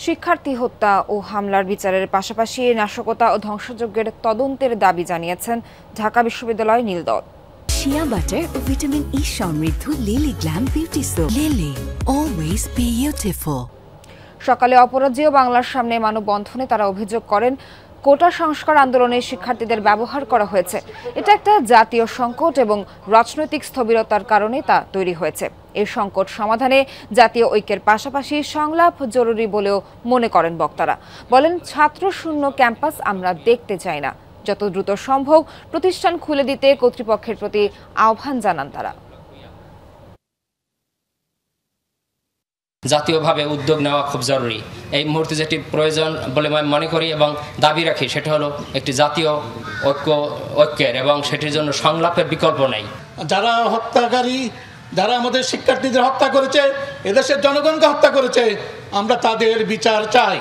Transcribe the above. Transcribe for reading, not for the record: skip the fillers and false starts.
শিক্ষার্থী হত্যা ও হামলার বিচারের পাশাপাশি নাশকতা ও ধ্বংসযজ্ঞের তদন্তের দাবি জানিয়েছেন ঢাকা বিশ্ববিদ্যালয় নীলদল। শিয়া বাটার ও ভিটামিন ই সমৃদ্ধ lily glam beauty soap. Lily, always beautiful. সকালে অপরাজেয় বাংলার সামনে মানববন্ধনে তারা অভিযোগ করেন, কোটা সংস্কার আন্দোলনে শিক্ষার্থীদের ব্যবহার করা হয়েছে। এটা একটা জাতীয় সংকট এবং রাজনৈতিক স্থবিরতার কারণে তা তৈরি হয়েছে। এই সংকট সমাধানে জাতীয় ঐক্যের পাশাপাশি সংলাপ জরুরি বলেও মনে করেন বক্তারা। বলেন, ছাত্র শূন্য ক্যাম্পাস আমরা দেখতে চাই না। যত দ্রুত সম্ভব প্রতিষ্ঠান খুলে দিতে কর্তৃপক্ষের প্রতি আহ্বান জানান তারা। জাতীয়ভাবে উদ্যোগ নেওয়া খুব জরুরি। এই মুহূর্তে যেটি প্রয়োজন বলে আমি মনে করি এবং দাবি রাখি, সেটা হলো একটি জাতীয় ঐক্যের, এবং সেটির জন্য সংলাপের বিকল্প নেই। যারা হত্যাকারী, যারা আমাদের শিক্ষার্থীদের হত্যা করেছে, এদেশের জনগণকে হত্যা করেছে, আমরা তাদের বিচার চাই।